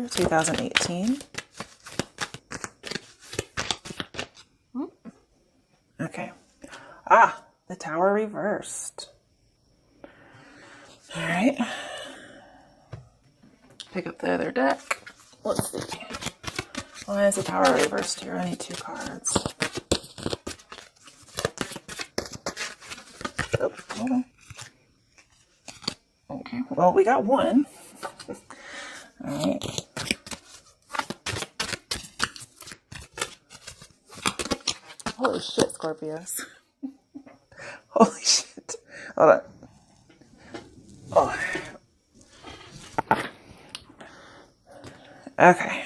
2018. Okay. Ah, the Tower reversed. All right. Pick up the other deck. Let's see. Why is the Tower reversed here? I need 2 cards. Oh, hold on. Okay, well, we got 1. All right. Holy shit, Scorpios. Holy shit. Hold on. Oh. Okay.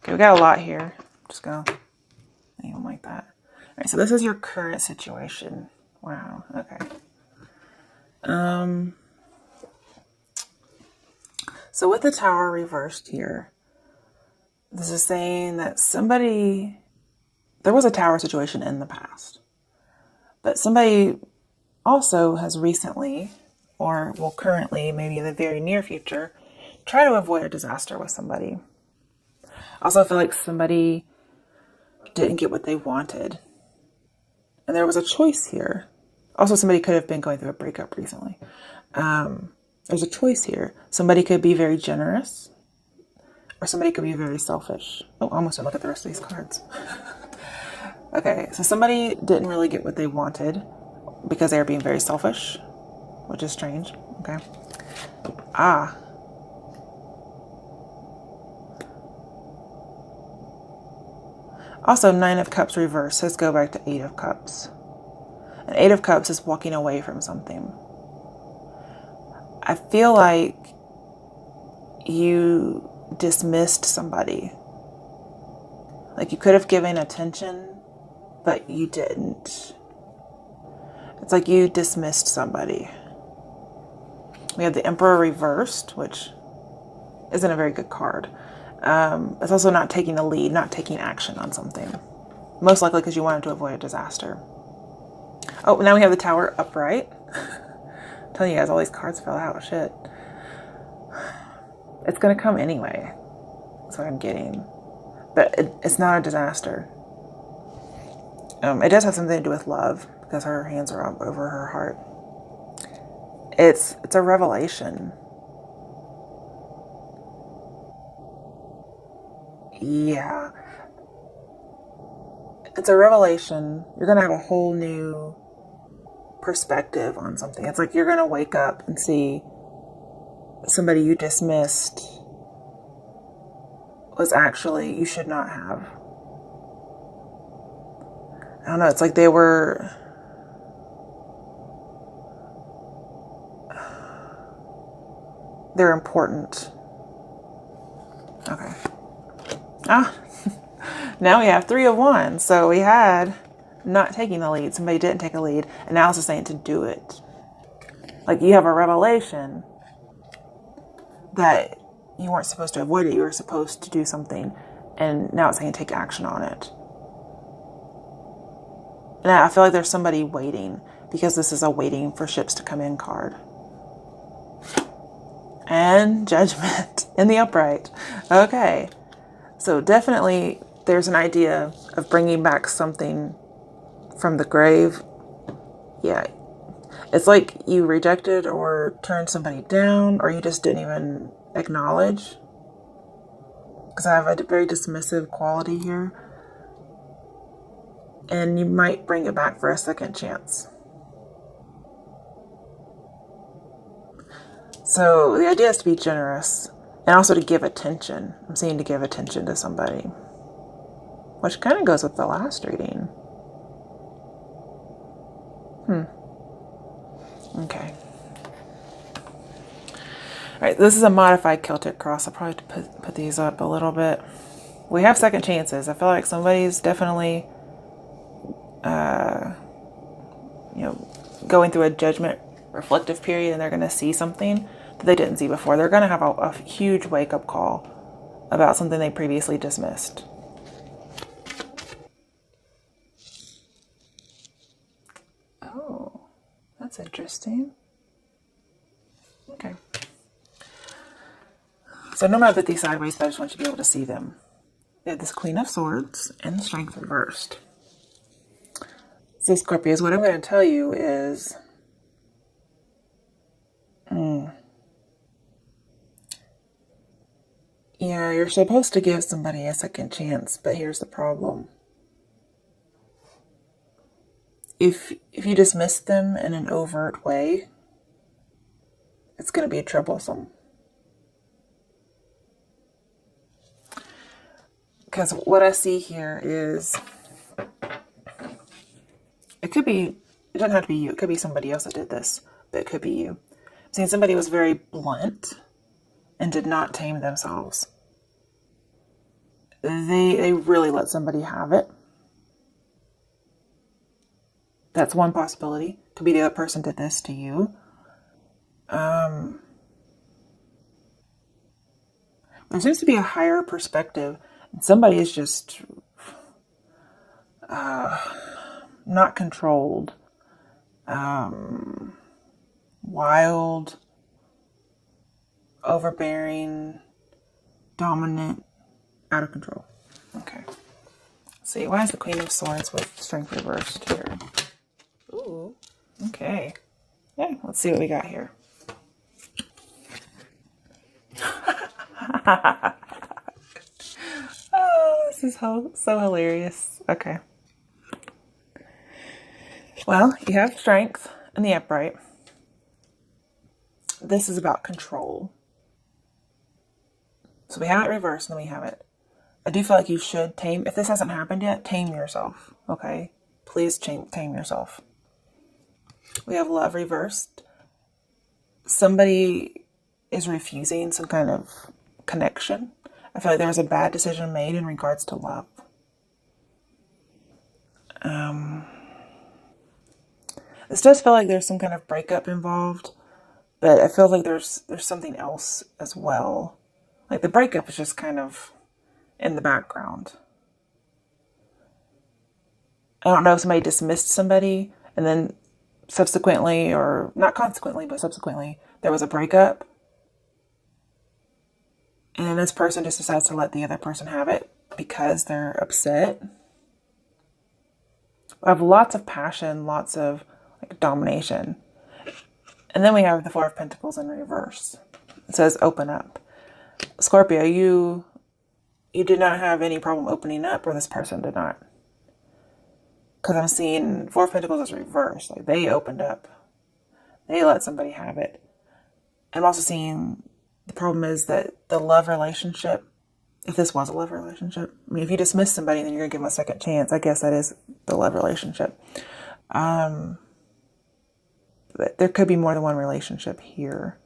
Okay, we got a lot here. Just go. I don't like that. All right, so this is your current situation. Wow. Okay. So with the Tower reversed here, this is saying that there was a Tower situation in the past, but somebody also has recently, or will currently, maybe in the very near future, try to avoid a disaster with somebody. Also, I feel like somebody didn't get what they wanted. And there was a choice here. Also, somebody could have been going through a breakup recently. There's a choice here. Somebody could be very generous, or somebody could be very selfish. Oh, I almost didn't look at the rest of these cards. Okay, so somebody didn't really get what they wanted because they were being very selfish, which is strange. Okay. Ah. Also, 9 of Cups reversed. Let's go back to 8 of Cups. And 8 of Cups is walking away from something. I feel like you dismissed somebody. Like you could have given attention, but you didn't. It's like you dismissed somebody. We have the Emperor reversed, which isn't a very good card. It's also not taking the lead, not taking action on something. Most likely because you wanted to avoid a disaster. Oh, now we have the Tower upright. I'm telling you guys, all these cards fell out. Shit. It's going to come anyway. That's what I'm getting. But it's not a disaster. It does have something to do with love because her hands are up over her heart. It's a revelation. Yeah. It's a revelation. You're going to have a whole new perspective on something. It's like you're going to wake up and see somebody you dismissed was actually, you should not have. I don't know. It's like they're important. Okay. Ah, now we have 3 of Wands. So we had not taking the lead. Somebody didn't take a lead. And now it's just saying to do it. Like you have a revelation that you weren't supposed to avoid it. You were supposed to do something. And now it's saying take action on it. And I feel like there's somebody waiting because this is a waiting for ships to come in card. And Judgment in the upright. Okay. So definitely there's an idea of bringing back something from the grave. Yeah. It's like you rejected or turned somebody down, or you just didn't even acknowledge. Because I have a very dismissive quality here. And you might bring it back for a second chance. So the idea is to be generous and also to give attention. I'm saying to give attention to somebody, which kind of goes with the last reading. Okay. All right, this is a modified Celtic cross. I'll probably have to put these up a little bit. We have second chances. I feel like somebody's definitely going through a judgment reflective period, and they're going to see something that they didn't see before. They're going to have a huge wake-up call about something they previously dismissed. Oh, that's interesting. Okay. So no matter these sideways, but I just want you to be able to see them. We have this Queen of Swords and the Strength reversed. So Scorpios, what I'm going to tell you is, yeah, you're supposed to give somebody a second chance, but here's the problem. If you dismiss them in an overt way, it's going to be troublesome. Because what I see here is, it doesn't have to be you. It could be somebody else that did this, but it could be you. I'm seeing somebody was very blunt and did not tame themselves. They really let somebody have it. That's one possibility. Could be the other person did this to you. There seems to be a higher perspective. And somebody is just not controlled. Wild, overbearing, dominant, out of control. Okay. Let's see, why is the Queen of Swords with Strength reversed here? Ooh, okay. Yeah, let's see what we got here. Oh, this is so hilarious. Okay. Well, you have Strength in the upright. This is about control. So we have it reversed and then we have it. I do feel like you should tame, if this hasn't happened yet, tame yourself, okay? Please tame yourself. We have Love reversed. Somebody is refusing some kind of connection. I feel like there was a bad decision made in regards to love. This does feel like there's some kind of breakup involved, but I feel like there's something else as well. Like the breakup is just kind of in the background. I don't know if somebody dismissed somebody and then subsequently, or not consequently, but subsequently, there was a breakup. And then this person just decides to let the other person have it because they're upset. I have lots of passion, lots of like domination. And then we have the Four of Pentacles in reverse. It says open up. Scorpio, you did not have any problem opening up, or this person did not. Because I'm seeing Four of Pentacles is reversed. Like they opened up. They let somebody have it. I'm also seeing the problem is that the love relationship, if this was a love relationship, I mean, if you dismiss somebody, then you're going to give them a second chance. I guess that is the love relationship. But there could be more than one relationship here.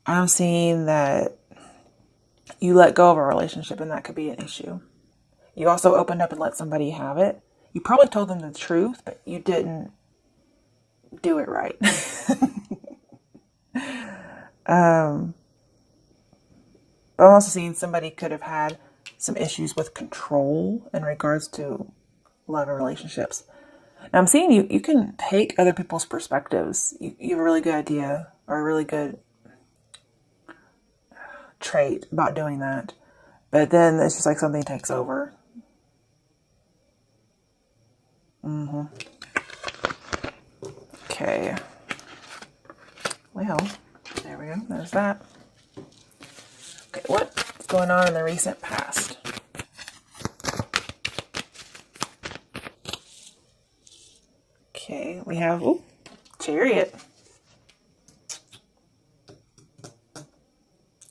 I'm seeing that you let go of a relationship and that could be an issue. You also opened up and let somebody have it. You probably told them the truth, but you didn't do it right. I'm also seeing somebody could have had some issues with control in regards to love and relationships. Now I'm seeing you can take other people's perspectives. You have a really good idea or a really good trait about doing that. But then it's just like something takes over. Okay. Well, there we go. There's that. Okay, what's going on in the recent past? Okay, we have Chariot.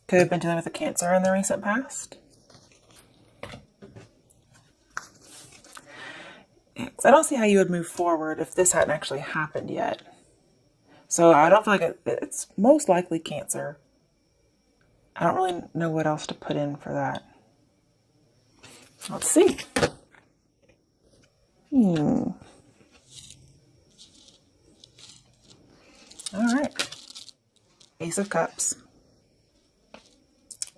Could have been dealing with a Cancer in the recent past. I don't see how you would move forward if this hadn't actually happened yet. So I don't feel like it's most likely Cancer. I don't really know what else to put in for that. Let's see. All right. Ace of Cups.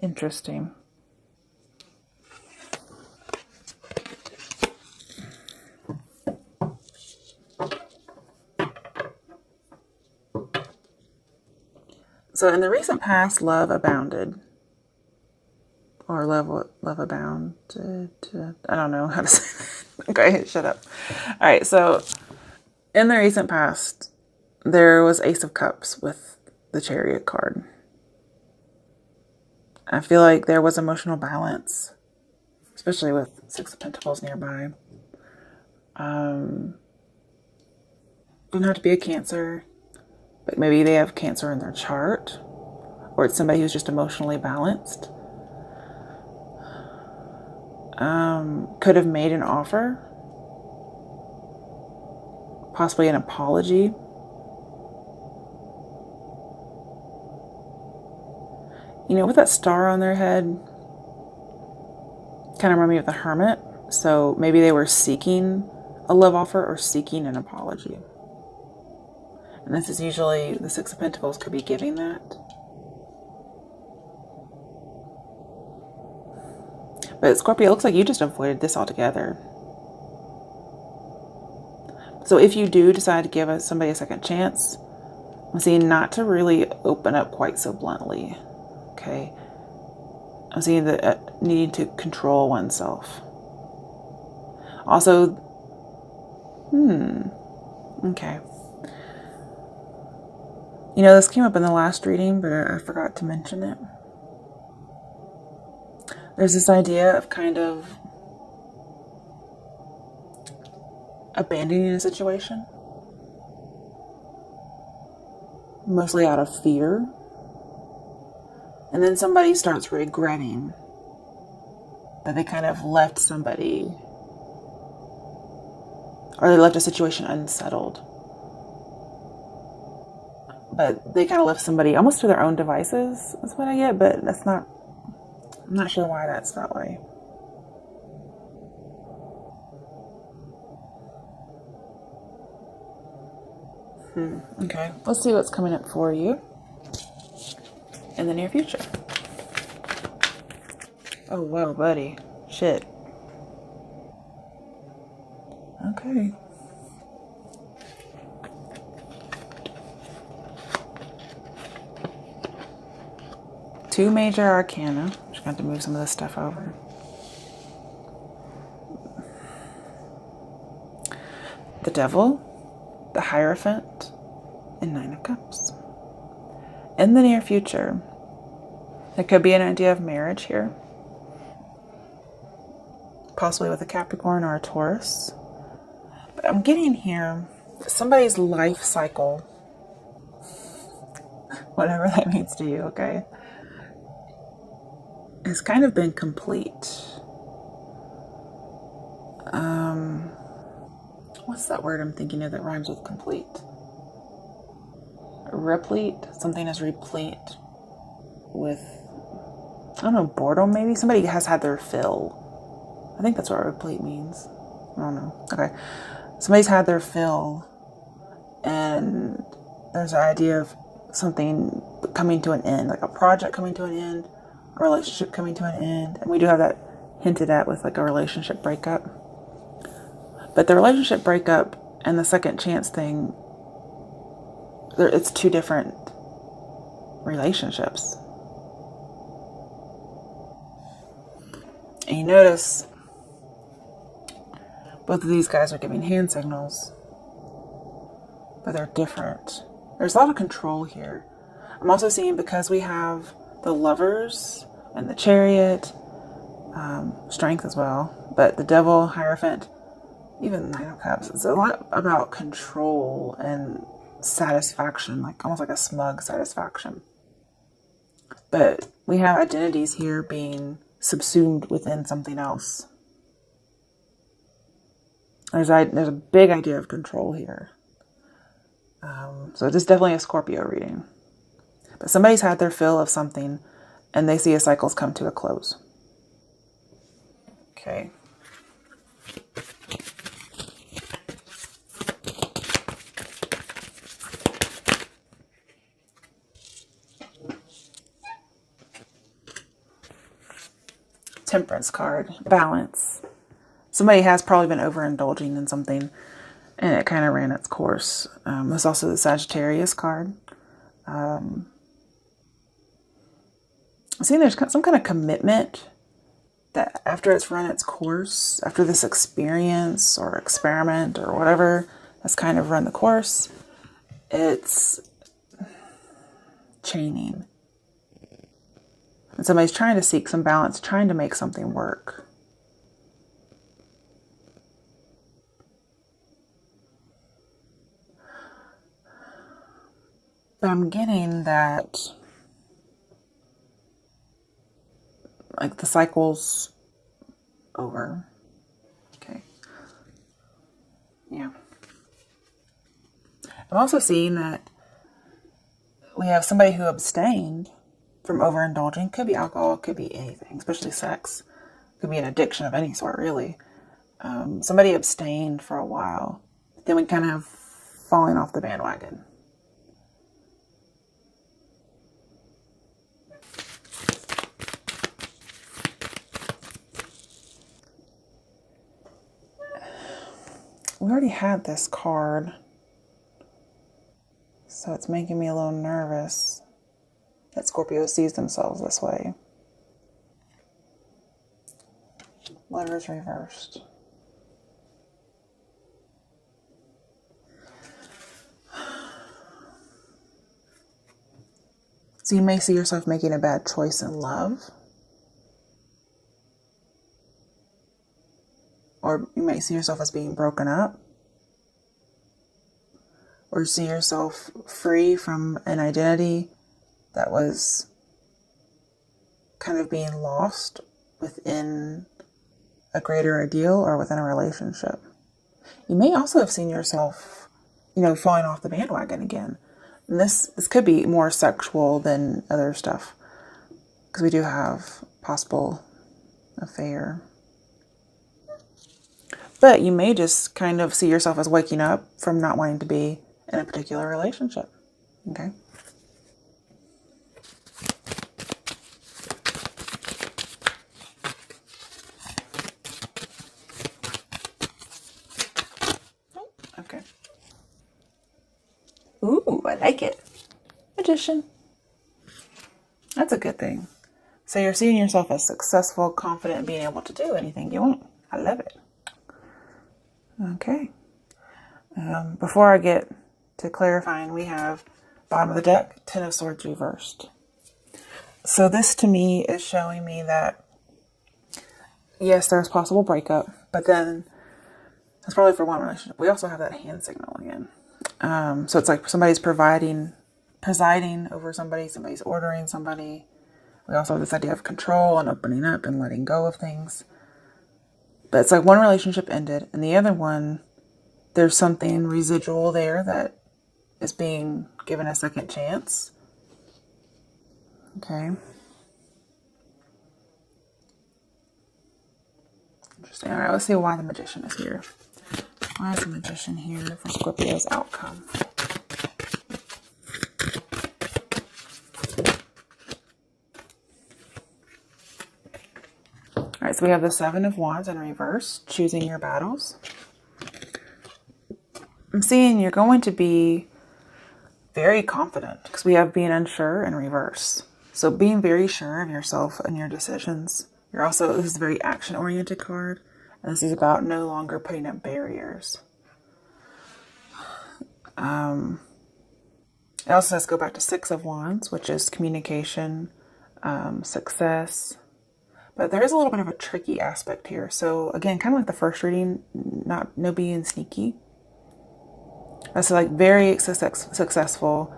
Interesting. So in the recent past, love abounded. Or love abounded. I don't know how to say that. Okay, shut up. All right, so in the recent past, there was Ace of Cups with the Chariot card. I feel like there was emotional balance, especially with Six of Pentacles nearby. Didn't have to be a Cancer, but maybe they have Cancer in their chart, or it's somebody who's just emotionally balanced. Could have made an offer, possibly an apology. You know, with that star on their head, kind of remind me of the Hermit. So maybe they were seeking a love offer or seeking an apology. And this is usually, the Six of Pentacles could be giving that. But Scorpio, it looks like you just avoided this altogether. So if you do decide to give somebody a second chance, I'm seeing not to really open up quite so bluntly. Okay. I'm seeing that needing to control oneself. Also, okay. You know, this came up in the last reading, but I forgot to mention it. There's this idea of kind of abandoning a situation, mostly out of fear. And then somebody starts regretting that they kind of left somebody, or they left a situation unsettled. But they kind of left somebody almost to their own devices, is what I get, but that's not, I'm not sure why that's that way. Okay, let's see what's coming up for you in the near future. Oh, whoa, buddy. Shit. Okay. Two major arcana. I'm just going to have to move some of this stuff over. The Devil, the Hierophant, and Nine of Cups. In the near future, there could be an idea of marriage here. Possibly with a Capricorn or a Taurus. But I'm getting here somebody's life cycle, whatever that means to you, okay, has kind of been complete. What's that word I'm thinking of that rhymes with complete? Replete. Something is replete with, I don't know, boredom maybe? Somebody has had their fill. I think that's what replete means. I don't know. Okay. Somebody's had their fill, and there's an idea of something coming to an end, like a project coming to an end, a relationship coming to an end. And we do have that hinted at with like a relationship breakup. But the relationship breakup and the second chance thing, it's two different relationships. And you notice both of these guys are giving hand signals, but they're different. There's a lot of control here. I'm also seeing, because we have the Lovers and the Chariot, Strength as well, but the Devil, Hierophant, even Nine of Cups, it's a lot about control and satisfaction, like almost like a smug satisfaction. But we have identities here being subsumed within something else. There's a big idea of control here. So it's definitely a Scorpio reading. But somebody's had their fill of something, and they see a cycle's come to a close. Okay. Temperance card. Balance. Somebody has probably been overindulging in something, and it kind of ran its course. There's also the Sagittarius card. I'm seeing there's some kind of commitment that after it's run its course, after this experience or experiment or whatever has kind of run the course, it's chaining. And somebody's trying to seek some balance, trying to make something work. But I'm getting that, like, the cycle's over. Okay. Yeah. I'm also seeing that we have somebody who abstained from overindulging. Could be alcohol, could be anything, especially sex. Could be an addiction of any sort, really. Somebody abstained for a while. Then we kind of falling off the bandwagon. We already had this card, so it's making me a little nervous that Scorpio sees themselves this way. Lovers reversed. So you may see yourself making a bad choice in love. Or you may see yourself as being broken up. Or see yourself free from an identity that was kind of being lost within a greater ideal or within a relationship. You may also have seen yourself, falling off the bandwagon again. And this could be more sexual than other stuff, because we do have possible affair. But you may just kind of see yourself as waking up from not wanting to be in a particular relationship. Okay? Okay. Ooh, I like it. Magician. That's a good thing. So you're seeing yourself as successful, confident, and being able to do anything you want. I love it. Okay. Before I get to clarifying, we have bottom of the deck, Ten of Swords reversed. So this to me is showing me that, yes, there's possible breakup, but then that's probably for one relationship. We also have that hand signal again. So it's like somebody's presiding over somebody, somebody's ordering somebody. We also have this idea of control and opening up and letting go of things. But it's like one relationship ended, and the other one, there's something residual there that is being given a second chance. Okay. Interesting. All right, let's see why the Magician is here. Why is the Magician here for Scorpio's outcome? All right, so we have the Seven of Wands in reverse, choosing your battles. I'm seeing you're going to be very confident, because we have being unsure in reverse. So being very sure of yourself and your decisions. This is a very action-oriented card. And this is about no longer putting up barriers. It also says go back to Six of Wands, which is communication, success. But there is a little bit of a tricky aspect here. So again, kind of like the first reading, no being sneaky. So like very successful,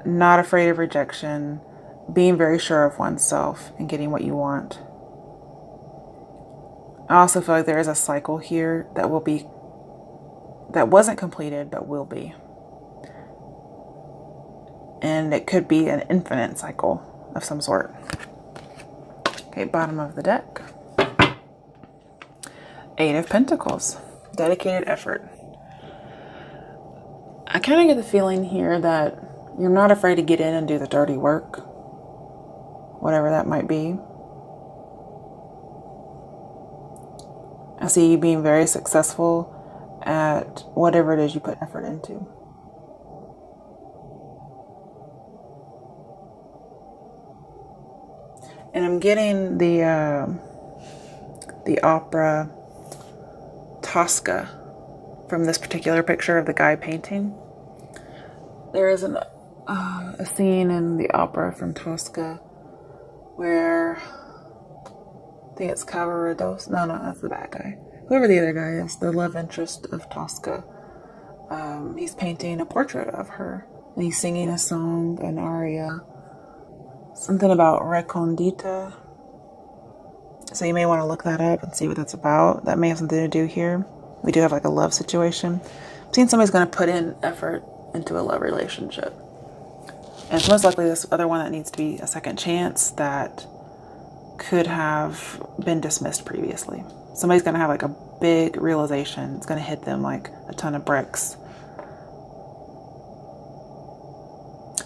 not afraid of rejection, being very sure of oneself and getting what you want. I also feel like there is a cycle here that wasn't completed, but will be. And it could be an infinite cycle of some sort. Okay, bottom of the deck. Eight of Pentacles, dedicated effort. I kind of get the feeling here that you're not afraid to get in and do the dirty work, whatever that might be. I see you being very successful at whatever it is you put effort into. And I'm getting the opera Tosca from this particular picture of the guy painting. There is a scene in the opera from Tosca where I think it's Cavaradossi. No, that's the bad guy. Whoever the other guy is, the love interest of Tosca. He's painting a portrait of her. And he's singing a song, an aria. Something about Recondita. So you may want to look that up and see what that's about. That may have something to do here. We do have like a love situation. I'm seeing somebody's going to put in effort into a love relationship. And it's most likely this other one that needs to be a second chance that could have been dismissed previously. Somebody's going to have like a big realization. It's going to hit them like a ton of bricks.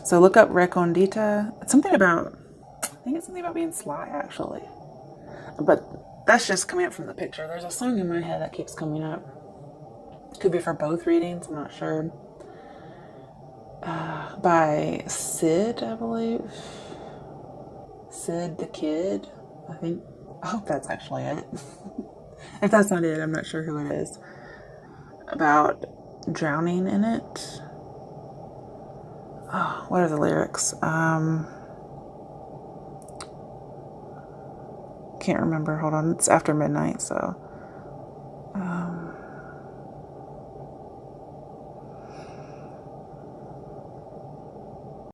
So look up Recondita. It's something about, I think it's something about being sly actually. But that's just coming up from the picture. There's a song in my head that keeps coming up. Could be for both readings, I'm not sure. By Sid, I believe. Sid the Kid, I think. I hope that's actually it. If that's not it, I'm not sure who it is. About drowning in it. Oh, what are the lyrics? Can't remember. Hold on. It's after midnight, so.